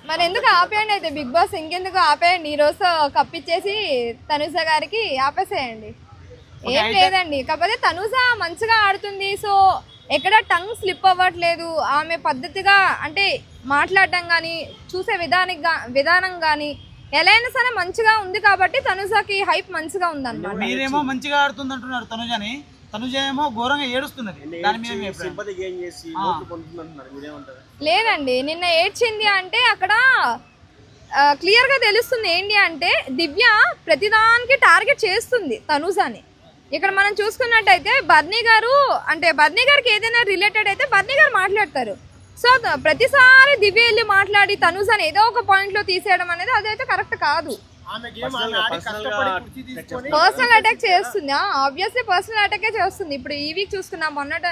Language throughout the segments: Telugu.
మరి ఎందుకు ఆపేయండి అయితే బిగ్ బాస్, ఇంకెందుకు ఆపేయండి, ఈ రోజు కప్పిచ్చేసి తనుజ గారికి ఆపేసేయండి. ఏం లేదండి, కాకపోతే తనుజ మంచిగా ఆడుతుంది. సో ఎక్కడ టంగ్ స్లిప్ అవ్వట్లేదు. ఆమె పద్ధతిగా అంటే మాట్లాడడం కానీ చూసే విధానం కానీ ఎలా అయినా సరే మంచిగా ఉంది కాబట్టి తనుజకి హైప్ మంచిగా ఉంది అన్నమాట. మీరేమో మంచిగా ఆడుతుంది అంటున్నారు తనుజని, తనుజ ఏమో ఘోరంగా ఏడుస్తున్నది. లేదండి, నిన్న ఏడ్చింది అంటే అక్కడ క్లియర్ గా తెలుస్తుంది ఏంటి అంటే దివ్య ప్రతిదానికి టార్గెట్ చేస్తుంది తనుజని. ఇక్కడ మనం చూసుకున్నట్టయితే బర్నీ గారికి ఏదైనా రిలేటెడ్ అయితే బర్నీ గారు మాట్లాడతారు. సో ప్రతిసారి దివ్య వెళ్ళి మాట్లాడి తనుజని ఏదో ఒక పాయింట్ లో తీసేయడం అనేది అదైతే కరెక్ట్ కాదు. పర్సనల్ అటాక్ చేస్తుంది, ఆబ్వియస్లీ పర్సనల్ అటాకే చేస్తుంది. ఇప్పుడు ఈ వీక్ చూసుకున్నా, మొన్నట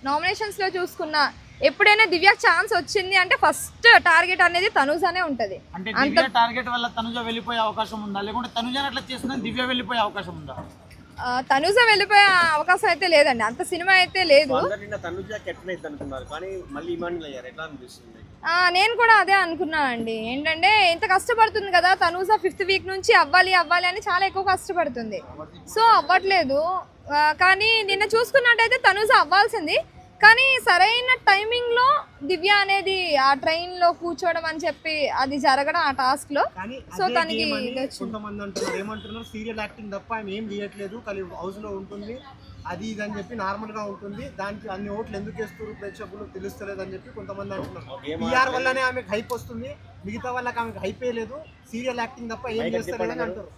నామినేషన్స్ లో చూసుకున్నా, ఎప్పుడైనా దివ్యకి ఛాన్స్ వచ్చింది అంటే ఫస్ట్ టార్గెట్ అనేది తనుజనే ఉంటది. అంత టార్గెట్ వల్ల తనుజ వెళ్ళిపోయే అవకాశం ఉందా, లేకుంటే తనుజ అట్లా చేస్తున్నా దివ్య వెళ్ళిపోయే అవకాశం ఉందా? తనుజ వెళ్ళిపోయే అవకాశం అయితే లేదండి, అంత సినిమా అయితే లేదు. నేను కూడా అదే అనుకున్నానండి. ఏంటంటే ఇంత కష్టపడుతుంది కదా తనుజ, 5th వీక్ నుంచి అవ్వాలి అని చాలా ఎక్కువ కష్టపడుతుంది. సో అవ్వట్లేదు. కానీ నిన్న చూసుకున్నట్టయితే తనుజ అవ్వాల్సింది, కానీ సరైన టైమింగ్ లో దివ్య అనేది ఆ ట్రైన్ లో కూర్చోవడం అని చెప్పి అది జరగడం ఆ టాస్క్ లో. సో తనకి కొంతమంది అంటున్నారు, ఏమంటున్నారు, సీరియల్ యాక్టింగ్ తప్ప ఆయన ఏం చేయట్లేదు, కలిసి హౌస్ లో ఉంటుంది అది ఇది అని చెప్పి నార్మల్ గా ఉంటుంది, దానికి అన్ని ఓట్లు ఎందుకు వేస్తారు ప్రేక్షకులు తెలుస్తలేదు అని చెప్పి కొంతమంది అంటున్నారు. పిఆర్ వల్లనే ఆమెకు హైప్ వస్తుంది, మిగతా వాళ్ళకి ఆమెకు హైపే లేదు, సీరియల్ యాక్టింగ్ తప్ప ఏం చేస్తలేదని అంటారు.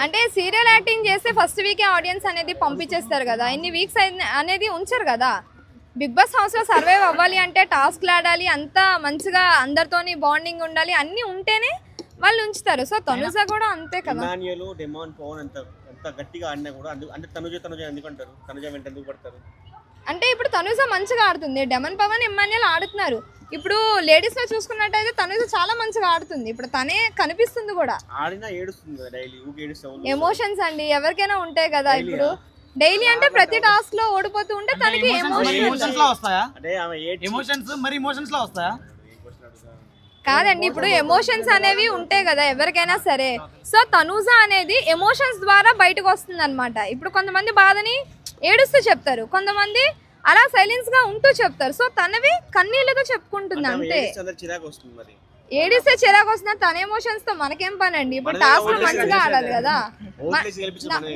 అంటే సీరియల్ యాక్టింగ్ చేస్తే ఫస్ట్ వీకే ఆడియన్స్ అనేది పంపించేస్తారు కదా, ఇన్ని వీక్స్ అనేది ఉంచరు కదా. బిగ్ బాస్ హౌస్ లో సర్వైవ్ అవ్వాలి అంటే టాస్క్లు ఆడాలి, అంతా మంచిగా అందరితోని బాండింగ్ ఉండాలి, అన్ని ఉంటేనే వాళ్ళు ఉంచుతారు. సో తనుజ కూడా అంతే కదా. అంటే ఇప్పుడు తనుజ మంచిగా ఆడుతుంది, డెమన్ పవన్ ఎమ్మాన్యుల్ ఆడుతున్నారు. ఇప్పుడు లేడీస్ లో చూసుకున్నట్టయితే తనుజ చాలా మంచిగా ఆడుతుంది. ఇప్పుడు తనే కనిపిస్తుంది కూడా. ఎమోషన్స్ అండి ఎవరికైనా ఉంటాయి కదా. ఇప్పుడు డైలీ అంటే ప్రతి టాస్క్ లో ఓడిపోతూ ఉంటే తనకి కాదండి, ఇప్పుడు ఎమోషన్స్ అనేవి ఉంటాయి కదా ఎవరికైనా సరే. సో తనుజ అనేది ఎమోషన్స్ ద్వారా బయటకు వస్తుంది అనమాట. ఇప్పుడు కొంతమంది బాధని ఏడుస్తూ చెప్తారు, కొంతమంది అలా సైలెన్స్ గా ఉంటూ చెప్తారు. సో తనవి కన్నీళ్ళతో చెప్పుకుంటుంది అంతే. ఏడిస్తే చిరాకు వస్తున్నా తన ఎమోషన్స్ తో మనకేం పని అండి. ఇప్పుడు టాస్క్ లో మంచిగా ఆడాలి కదా.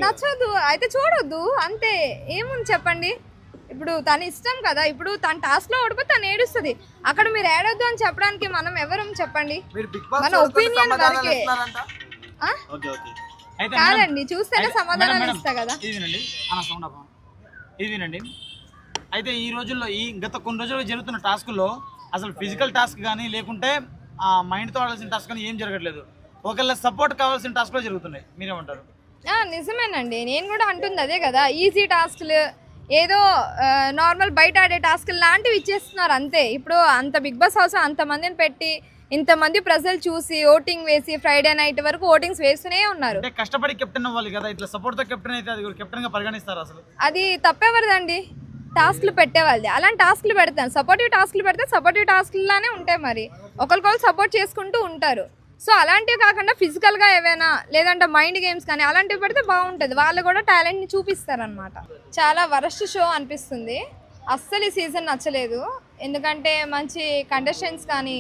నచ్చదు అయితే చూడొద్దు అంతే, ఏముంది చెప్పండి. ఇప్పుడు తన ఇష్టం కదా. ఇప్పుడు తన టాస్క్ లో ఓడిపోతే తను ఏడుస్తుంది, అక్కడ మీరు ఏడొద్దు అని చెప్పడానికి మనం ఎవరు చెప్పండి, మన ఒపీనియన్ వరకే. కాదండి, చూస్తేనే సమాధానాలు ఇస్తా కదా. ఇది వినండి. అయితే ఈ రోజుల్లో గత కొన్ని రోజుల్లో జరుగుతున్న టాస్కుల్లో అసలు ఫిజికల్ టాస్క్ కానీ లేకుంటే మైండ్తో ఆడాల్సిన టాస్క్ కానీ ఏం జరగట్లేదు, ఒకళ్ళ సపోర్ట్ కావాల్సిన టాస్క్లో జరుగుతున్నాయి. మీరేమంటారు? నిజమేనండి, నేను కూడా అంటుంది అదే కదా. ఈజీ టాస్క్లు ఏదో నార్మల్ బయట ఆడే టాస్క్లు లాంటివి ఇచ్చేస్తున్నారు అంతే. ఇప్పుడు అంత బిగ్ బాస్ హౌస్ అంతమందిని పెట్టి ఇంతమంది ప్రజలు చూసి ఓటింగ్ వేసి ఫ్రైడే నైట్ వరకు ఓటింగ్స్ వేస్తూనే ఉన్నారు. కష్టపడి కెప్టెన్ అవ్వాలి కదా, ఇట్లా సపోర్ట్ తో కెప్టెన్ అయితే అది కెప్టెన్ గా పరిగణిస్తారు. అసలు అది తప్పెవరిదండి, టాస్క్లు పెట్టేవాళ్ళది. అలాంటి టాస్క్లు పెడతాను, సపోర్టివ్ టాస్క్లు పెడితే సపోర్టివ్ టాస్క్లానే ఉంటాయి. మరి ఒకరికొకరు సపోర్ట్ చేసుకుంటూ ఉంటారు. సో అలాంటివి కాకుండా ఫిజికల్గా ఏవైనా లేదంటే మైండ్ గేమ్స్ కానీ అలాంటివి పెడితే బాగుంటుంది, వాళ్ళు కూడా టాలెంట్ని చూపిస్తారనమాట. చాలా వరస్ట్ షో అనిపిస్తుంది, అస్సలు ఈ సీజన్ నచ్చలేదు. ఎందుకంటే మంచి కంటెస్టెంట్స్ కానీ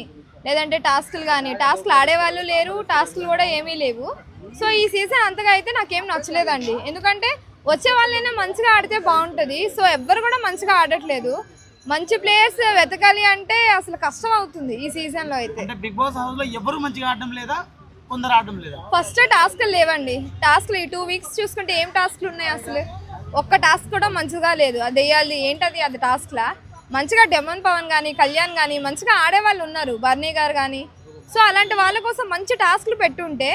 లేదంటే టాస్క్లు ఆడేవాళ్ళు లేరు, టాస్క్లు కూడా ఏమీ లేవు. సో ఈ సీజన్ అంతగా అయితే నాకేం నచ్చలేదండి. ఎందుకంటే వచ్చే వాళ్ళైనా మంచిగా ఆడితే బాగుంటుంది. సో ఎవ్వరు కూడా మంచిగా ఆడట్లేదు. మంచి ప్లేయర్స్ వెతకాలి అంటే అసలు కష్టం అవుతుంది ఈ సీజన్ లో అయితే. బిగ్ బాస్ హౌస్ లో ఎవరు మంచిగా ఆడడం లేదా, కొందరు ఆడడం లేదా. ఫస్ట్ టాస్క్లు లేవండి, టాస్క్లు ఈ 2 వీక్స్ చూసుకుంటే ఏం టాస్క్లు ఉన్నాయి అసలు, ఒక్క టాస్క్ కూడా మంచిగా లేదు. అది వేయాలి ఏంటది, అది టాస్క్లా. మంచిగా డెమన్ పవన్ కానీ కళ్యాణ్ కానీ మంచిగా ఆడేవాళ్ళు ఉన్నారు, బర్నీ గారు కానీ. సో అలాంటి వాళ్ళ కోసం మంచి టాస్క్లు పెట్టుంటే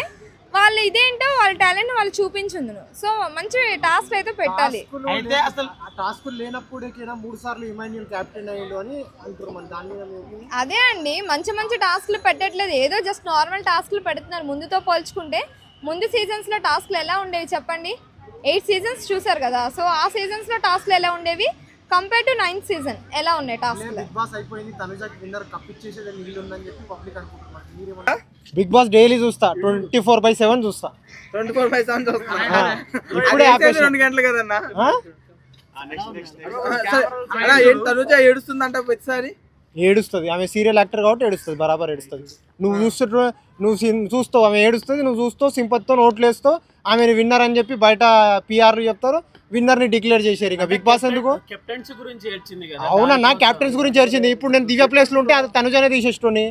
వాళ్ళు ఇదేంటో వాళ్ళ టాలెంట్ వాళ్ళు చూపించుందును. సో మంచి టాస్క్ అయితే పెట్టాలి. అయితే అసలు టాస్క్ లేనప్పుడు 3 సార్లు ఇమాన్యుల్ కెప్టెన్ అయ్యిండు అని అంటారు. మన దాని మీద అదే అండి, మంచి టాస్క్లు పెట్టట్లేదు, ఏదో జస్ట్ నార్మల్ టాస్క్లు పెడుతున్నారు. ముందుతో పోల్చుకుంటే ముందు సీజన్స్ లో టాస్క్లు ఎలా ఉండేవి చెప్పండి, 8 సీజన్స్ చూసారు కదా. సో ఆ సీజన్స్ లో టాస్క్లు ఎలా ఉండేవి, కంపేర్ టు 9th సీజన్ ఎలా ఉన్నాయి టాస్క్? బిగ్ బాస్ అయిపోయింది, తనుజకి విన్నర్ కప్ ఇచ్చేసేది మిగిలి ఉందని చెప్పి పబ్లిక్ అనుకుంటున్నారు. బిగ్ బాస్ డైలీ చూస్తా, 24/7 చూస్తా. 24/7 చూస్తా. ఇప్పుడే 2 గంటలు కదన్నా. తనుజ ఏడుస్తుందంట ప్రతిసారి. ఏడుస్తుంది, ఆమె సీరియల్ యాక్టర్ కాబట్టి ఏడుస్తుంది, బరాబర్ ఏడుస్తుంది. నువ్వు చూస్తావు ఆమె ఏడుస్తుంది, నువ్వు చూస్తావు, సింపతితో ఓట్లు వేస్తావు, ఆమెను విన్నర్ అని చెప్పి బయట పిఆర్ చెప్తారు, విన్నర్ ని డిక్లేర్ చేశారు. ఇంకా బిగ్ బాస్ ఎందుకు? కెప్టెన్స్ గురించి ఏడ్చింది కదా. అవునన్నా, క్యాప్టెన్స్ గురించి ఏడ్చింది. ఇప్పుడు నేను దివ్య ప్లేస్ లో ఉంటే అది తనుజనే తీసేస్తుని,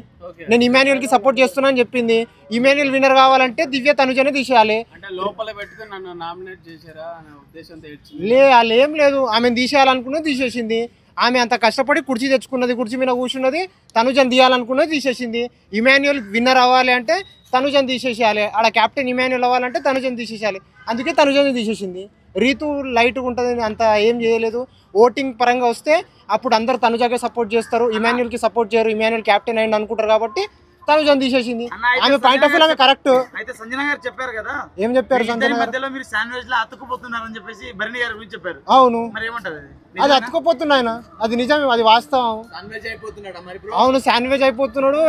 నేను ఇమాన్యుయల్ కి సపోర్ట్ చేస్తున్నా అని చెప్పింది. ఇమాన్యుయల్ విన్నర్ కావాలంటే దివ్య తనుజనే తీసేయాలి. అంటే లోపల పెట్టుకుని నన్ను నామినేట్ చేశారా అనే ఉద్దేశంతో ఏడ్చింది. అలా ఏం లేదు, ఆమెను తీసేయాలనుకున్నది తీసేసింది. ఆమె అంత కష్టపడి కుర్చీ తెచ్చుకున్నది, కుర్చీ మీద కూర్చున్నది, తనుజను తీయాలనుకున్నది తీసేసింది. ఇమాన్యుయల్ విన్నర్ అవ్వాలి అంటే తనుజను తీసేసేయాలి, ఆడ కెప్టెన్ ఇమాన్యుయల్ అవ్వాలంటే తనుజను తీసేసేయాలి. అందుకే తనుజను తీసేసింది. రీతు లైట్గా ఉంటుంది, అంత ఏం చేయలేదు. ఓటింగ్ పరంగా వస్తే అప్పుడు అందరు తనుజకే సపోర్ట్ చేస్తారు, ఇమాన్యుయల్కి సపోర్ట్ చేయరు. ఇమాన్యుయల్ కెప్టెన్ అయింది అనుకుంటారు కాబట్టి తనుజను తీసేసింది. ఆమె పాయింట్ ఆఫ్ వ్యూ ఆమె కరెక్ట్. అయితే సంజన గారు చెప్పారు కదా, ఏం చెప్పారు సంజన గారు? మధ్యలో మీరు శాండ్విచ్ లో అతుక్కుపోతున్నారని చెప్పేసి భరణి గారి గురించి చెప్పారు. అవును, మరి ఏమంటారు? అది అతుక్కుపోతున్నా ఆయన, అది నిజమే, అది వాస్తవం. అవును, శాండ్విచ్ అయిపోతున్నాడు.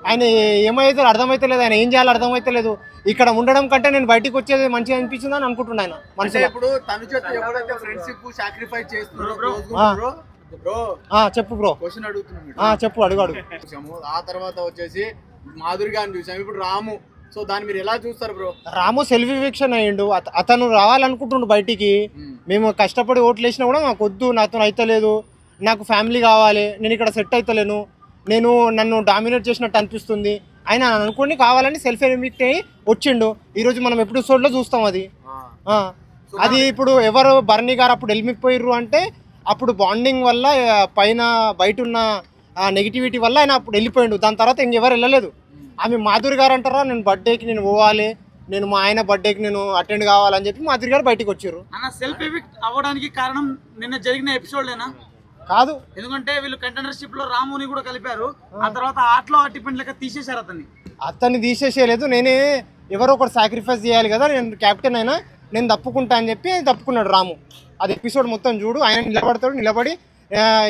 ఆయన ఏమైతే అర్థమైతే లేదు, ఆయన ఏం చేయాలో అర్థమైతే లేదు. ఇక్కడ ఉండడం కంటే నేను బయటికి వచ్చేది మంచిగా అనిపించింది అని అనుకుంటున్నాను ఆయన మనసులో. ఇప్పుడు తనుజతో ఎవరైతే ఫ్రెండ్షిప్ సాక్రిఫైస్ చేస్తున్నారో బ్రో, చెప్పు బ్రో, క్వశ్చన్ అడుగుతున్నాను. చెప్పు, అడుగు. ఆ తర్వాత వచ్చేసి మాధురి గారిని చూసాము, ఇప్పుడు రాము. సో దాన్ని మీరు ఎలా చూస్తారు బ్రో? రాము సెల్ఫ్ ఎవిక్షన్ అయ్యిండు, అతను రావాలనుకుంటుండు బయటికి. మేము కష్టపడి ఓట్లు వేసినా కూడా నాకు వద్దు, నాతో అయితలేదు, నాకు ఫ్యామిలీ కావాలి, నేను ఇక్కడ సెట్ అవుతలేను, నన్ను డామినేట్ చేసినట్టు అనిపిస్తుంది, ఆయన అనుకుని కావాలని సెల్ఫ్ ఎవిక్ట్ అయ్యి వచ్చిండు. ఈరోజు మనం ఎపిసోడ్లో చూస్తాం అది. అది ఇప్పుడు ఎవరు భరణి గారు అప్పుడు వెళ్ళిపోయిర్రు అంటే అప్పుడు బాండింగ్ వల్ల పైన బయట ఉన్న నెగిటివిటీ వల్ల ఆయన అప్పుడు వెళ్ళిపోయిండు. దాని తర్వాత ఇంకెవరు వెళ్ళలేదు. ఆమె మాధురి గారు అంటారా, నేను బర్త్డేకి నేను పోవాలి, నేను మా ఆయన బర్త్డేకి నేను అటెండ్ కావాలని చెప్పి మాధురి గారు బయటకు వచ్చారు. అన్న సెల్ఫ్ ఎవిక్ట్ అవ్వడానికి కారణం నిన్న జరిగిన ఎపిసోడ్లేనా? కాదు, ఎందుకంటే వీళ్ళు కంటెండర్షిప్ లో రాముని కూడా కలిపారు, ఆ తర్వాత ఆటలో అట్టిపెండ్ లెక్క తీసేశారు అతన్ని తీసేసేయలేదు. నేనే ఎవరో ఒకటి సాక్రిఫైస్ చేయాలి కదా, నేను కెప్టెన్ అయినా నేను తప్పుకుంటా అని చెప్పి తప్పుకున్నాడు రాము. అది ఎపిసోడ్ మొత్తం చూడు, ఆయన నిలబడి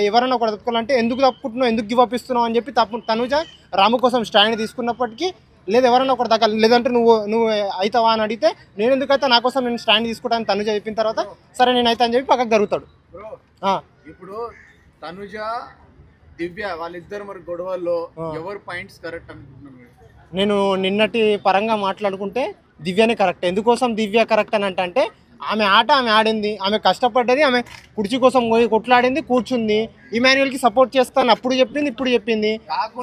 ఎవరైనా ఒకటి తప్పుకోవాలంటే ఎందుకు తప్పుకుంటున్నావు, ఎందుకు గివ్ అప్ ఇస్తున్నావు అని చెప్పి తనుజ రాము కోసం స్టాండ్ తీసుకున్నప్పటికీ లేదు, ఎవరైనా ఒకటి తగ్గాలి, లేదంటే నువ్వు అవుతావా అని అడిగితే నేను ఎందుకైతే నా కోసం నేను స్టాండ్ తీసుకుంటాను తనుజ చెప్పిన తర్వాత సరే నేను అయితే అని చెప్పి పక్కకు జరుగుతాడు. ఇప్పుడు తనుజ దివ్య వాళ్ళిద్దరు మరి గొడవల్లో ఎవరు పాయింట్స్ కరెక్ట్ అనుకుంటున్నారు? నేను నిన్నటి పరంగా మాట్లాడుకుంటే దివ్యనే కరెక్ట్. ఎందుకోసం దివ్య కరెక్ట్ అని అంటే ఆమె ఆట ఆమె ఆడింది, ఆమె కష్టపడ్డది, ఆమె కుర్చీ కోసం పోయి కొట్లాడింది, కూర్చుంది. ఇమాన్యుయల్కి సపోర్ట్ చేస్తాను అప్పుడు చెప్పింది, ఇప్పుడు చెప్పింది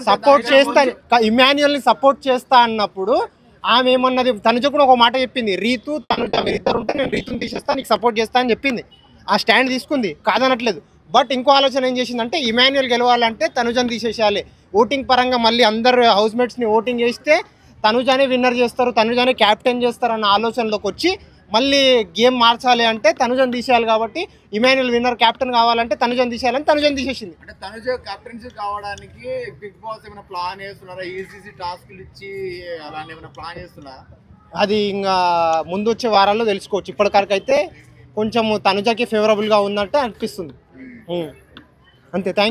సపోర్ట్ చేస్తాను, ఇమాన్యుయల్ని సపోర్ట్ చేస్తా అన్నప్పుడు ఆమె ఏమన్నది, తనుజ కూడా ఒక మాట చెప్పింది, రీతు తనుజ మీరిద్దరు ఉంటే నేను రీతుని తీసేస్తాను, నీకు సపోర్ట్ చేస్తా అని చెప్పింది. ఆ స్టాండ్ తీసుకుంది, కాదనట్లేదు. బట్ ఇంకో ఆలోచన ఏం చేసిందంటే ఇమాన్యుయల్ గెలవాలంటే తనుజని తీసేసేయాలి. ఓటింగ్ పరంగా మళ్ళీ అందరు హౌస్ మేట్స్ని ఓటింగ్ చేస్తే తనుజానే విన్నర్ చేస్తారు, తనుజానే క్యాప్టెన్ చేస్తారు అన్న ఆలోచనలోకి వచ్చి మళ్ళీ గేమ్ మార్చాలి అంటే తనుజని తీసేయాలి. కాబట్టి ఇమాన్యుయల్ విన్నర్ క్యాప్టెన్ కావాలంటే తనుజని తీసేయాలని తనుజని తీసేసింది. అంటే తనుజ కెప్టెన్సీ కావడానికి బిగ్ బాస్ ఏమైనా ప్లాన్ చేస్తున్నారా? ఈజీ టాస్క్లు ఇచ్చి అలాంటి ఏమైనా ప్లాన్ చేస్తున్నారా? అది ఇంకా ముందు వచ్చే వారాల్లో తెలుసుకోవచ్చు. ఇప్పటికరకు అయితే కొంచెం తనుజకి ఫేవరబుల్గా ఉందంటే అనిపిస్తుంది. అంతే, థ్యాంక్ యూ.